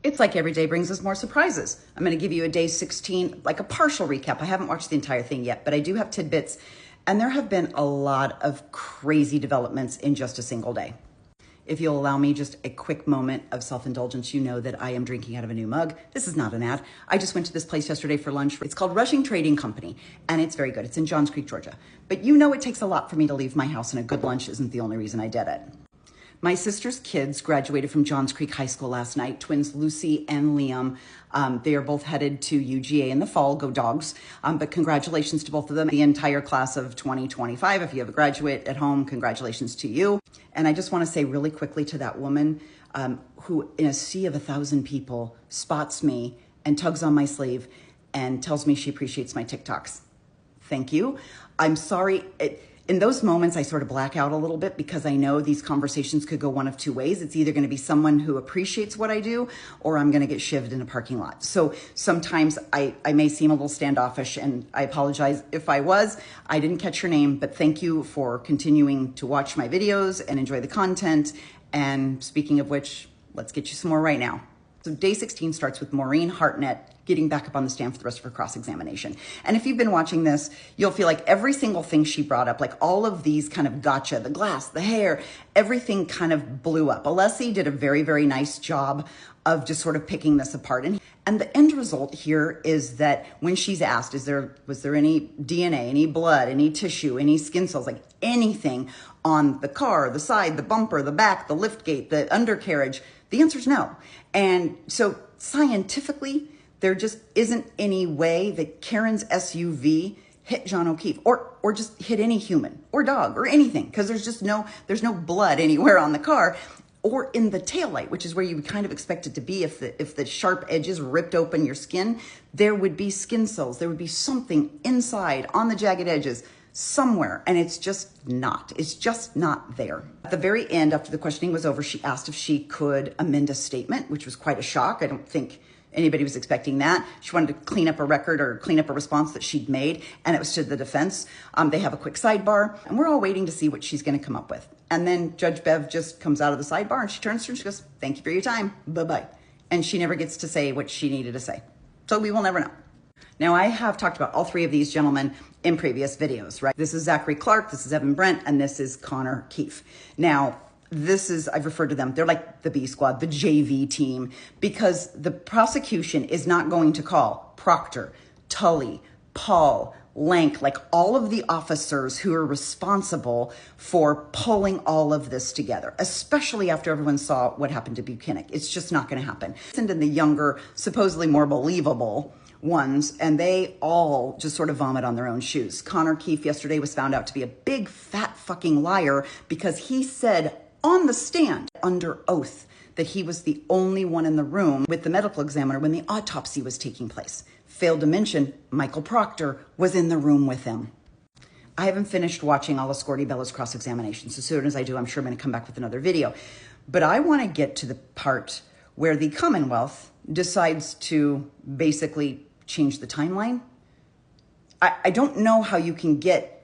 It's like every day brings us more surprises. I'm going to give you a day 16, like a partial recap. I haven't watched the entire thing yet, but I do have tidbits. And there have been a lot of crazy developments in just a single day. If you'll allow me just a quick moment of self-indulgence, you know that I am drinking out of a new mug. This is not an ad. I just went to this place yesterday for lunch. It's called Rushing Trading Company, and it's very good. It's in Johns Creek, Georgia. But you know it takes a lot for me to leave my house, and a good lunch isn't the only reason I did it. My sister's kids graduated from Johns Creek High School last night, twins Lucy and Liam. They are both headed to UGA in the fall, go Dogs. But congratulations to both of them, the entire class of 2025. If you have a graduate at home, congratulations to you. And I just want to say really quickly to that woman who in a sea of 1,000 people spots me and tugs on my sleeve and tells me she appreciates my TikToks. Thank you. I'm sorry. In those moments, I sort of black out a little bit because I know these conversations could go one of two ways. It's either going to be someone who appreciates what I do, or I'm going to get shivved in a parking lot. So sometimes I may seem a little standoffish, and I apologize if I was. I didn't catch your name, but thank you for continuing to watch my videos and enjoy the content. And speaking of which, let's get you some more right now. So day 16 starts with Maureen Hartnett getting back up on the stand for the rest of her cross-examination. And if you've been watching this, you'll feel like every single thing she brought up, like all of these kind of gotcha, the glass, the hair, everything kind of blew up. Alessi did a very, very nice job of just sort of picking this apart. And the end result here is that when she's asked, was there any DNA, any blood, any tissue, any skin cells, like anything on the car, the side, the bumper, the back, the lift gate, the undercarriage, the answer is no. And so scientifically, there just isn't any way that Karen's SUV hit John O'Keefe or just hit any human or dog or anything, because there's no blood anywhere on the car or in the taillight, which is where you would kind of expect it to be. If the sharp edges ripped open your skin, there would be skin cells. There would be something inside on the jagged edges somewhere, and it's just not there. At the very end, after the questioning was over, she asked if she could amend a statement, which was quite a shock. I don't think anybody was expecting that. She wanted to clean up a record or clean up a response that she'd made, and it was to the defense. They have a quick sidebar, and we're all waiting to see what she's going to come up with. And then Judge Bev just comes out of the sidebar, and she turns to her and she goes, "Thank you for your time. Bye-bye." And she never gets to say what she needed to say. So we will never know. Now, I have talked about all three of these gentlemen in previous videos, right? This is Zachary Clark, this is Evan Brent, and this is Connor Keefe. Now, I've referred to them, they're like the B squad, the JV team, because the prosecution is not going to call Proctor, Tully, Paul, Lank, like all of the officers who are responsible for pulling all of this together, especially after everyone saw what happened to Buchanan. It's just not going to happen. And then the younger, supposedly more believable ones, and they all just sort of vomit on their own shoes. Connor Keefe yesterday was found out to be a big fat fucking liar because he said on the stand under oath that he was the only one in the room with the medical examiner when the autopsy was taking place. Failed to mention Michael Proctor was in the room with him. I haven't finished watching all of Scorty Bella's cross-examination, so as soon as I do, I'm sure I'm going to come back with another video. But I want to get to the part where the Commonwealth decides to basically change the timeline. I don't know how you can get,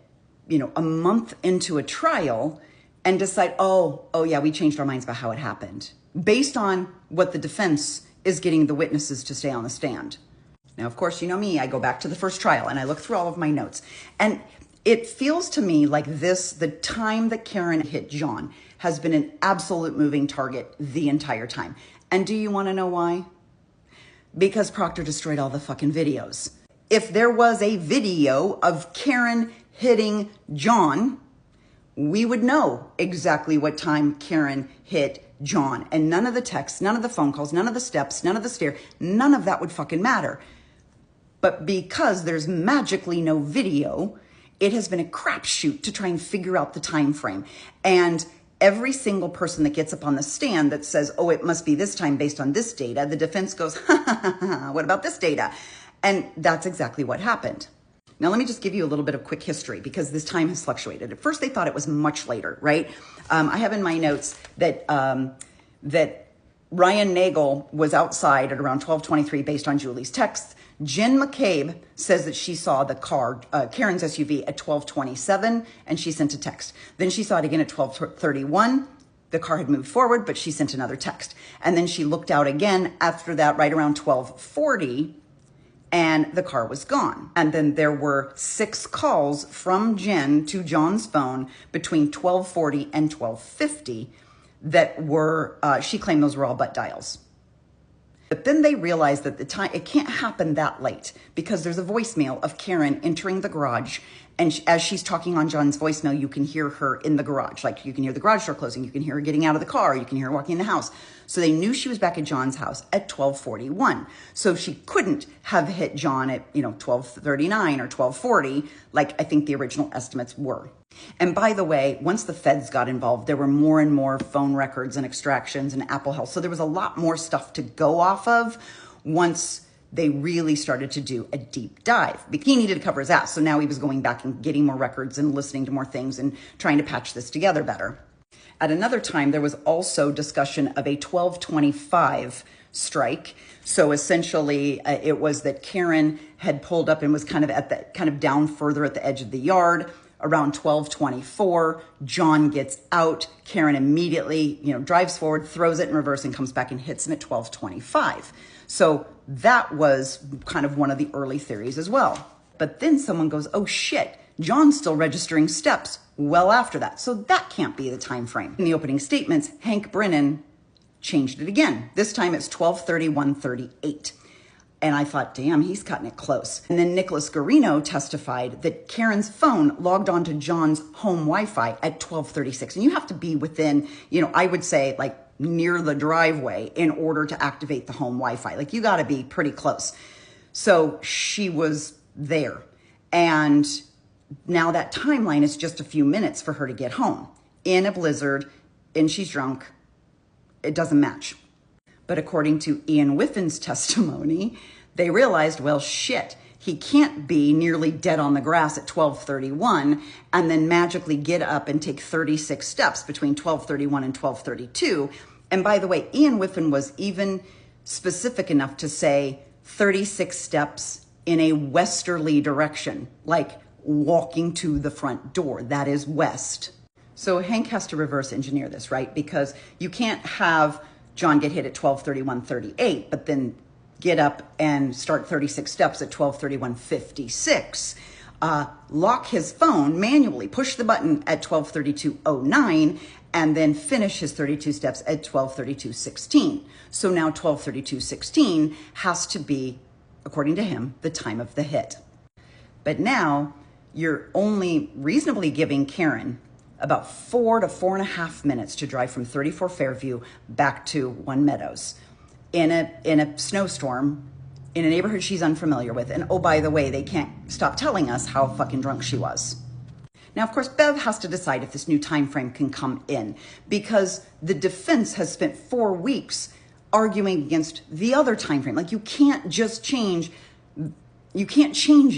a month into a trial and decide, oh yeah, we changed our minds about how it happened, based on what the defense is getting the witnesses to stay on the stand. Now, of course, you know me, I go back to the first trial and I look through all of my notes. And it feels to me like the time that Karen hit John has been an absolute moving target the entire time. And do you want to know why? Because Proctor destroyed all the fucking videos. If there was a video of Karen hitting John, we would know exactly what time Karen hit John. And none of the texts, none of the phone calls, none of the steps, none of the stare, none of that would fucking matter. But because there's magically no video, it has been a crapshoot to try and figure out the time frame. And every single person that gets up on the stand that says, oh, it must be this time based on this data, the defense goes, what about this data? And that's exactly what happened. Now, let me just give you a little bit of quick history because this time has fluctuated. At first, they thought it was much later, right? I have in my notes that Ryan Nagel was outside at around 12:23 based on Julie's texts. Jen McCabe says that she saw the car, Karen's SUV, at 12:27, and she sent a text. Then she saw it again at 12:31. the car had moved forward, but she sent another text. And then she looked out again after that, right around 12:40, and the car was gone. And then there were 6 calls from Jen to John's phone between 12:40 and 12:50 that were, she claimed those were all butt dials. But then they realized that the time, it can't happen that late because there's a voicemail of Karen entering the garage. And as she's talking on John's voicemail, you can hear her in the garage. Like you can hear the garage door closing. You can hear her getting out of the car. You can hear her walking in the house. So they knew she was back at John's house at 12:41. So she couldn't have hit John at, 12:39 or 12:40, like I think the original estimates were. And by the way, once the feds got involved, there were more and more phone records and extractions and Apple Health. So there was a lot more stuff to go off of once they really started to do a deep dive. He needed to cover his ass. So now he was going back and getting more records and listening to more things and trying to patch this together better. At another time, there was also discussion of a 12:25 strike. So essentially, it was that Karen had pulled up and was kind of down further at the edge of the yard. Around 12:24, John gets out. Karen immediately, drives forward, throws it in reverse, and comes back and hits him at 12:25. So that was kind of one of the early theories as well. But then someone goes, oh shit, John's still registering steps well after that. So that can't be the time frame. In the opening statements, Hank Brennan changed it again. This time it's 12:31:38. And I thought, damn, he's cutting it close. And then Nicholas Garino testified that Karen's phone logged onto John's home Wi-Fi at 12:36. And you have to be within, I would say like near the driveway in order to activate the home Wi-Fi. Like you got to be pretty close. So she was there. And now that timeline is just a few minutes for her to get home in a blizzard, and she's drunk. It doesn't match. But according to Ian Whiffin's testimony, they realized, well, shit, he can't be nearly dead on the grass at 12:31 and then magically get up and take 36 steps between 12:31 and 12:32. And by the way, Ian Whiffin was even specific enough to say 36 steps in a westerly direction, like walking to the front door. That is west. So Hank has to reverse engineer this, right? Because you can't have John get hit at 12:31:38, but then get up and start 36 steps at 12:31:56. Lock his phone manually, push the button at 12:32:09, and then finish his 32 steps at 12:32:16. So now 12:32:16 has to be, according to him, the time of the hit. But now you're only reasonably giving Karen about 4 to 4.5 minutes to drive from 34 Fairview back to One Meadows in a snowstorm in a neighborhood she's unfamiliar with. And oh, by the way, they can't stop telling us how fucking drunk she was. Now, of course, Bev has to decide if this new time frame can come in because the defense has spent 4 weeks arguing against the other time frame. Like you can't change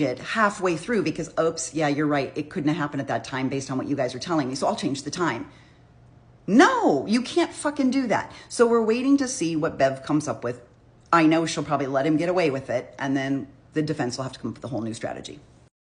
it halfway through because, oops, yeah, you're right. It couldn't have happened at that time based on what you guys are telling me. So I'll change the time. No, you can't fucking do that. So we're waiting to see what Bev comes up with. I know she'll probably let him get away with it. And then the defense will have to come up with a whole new strategy.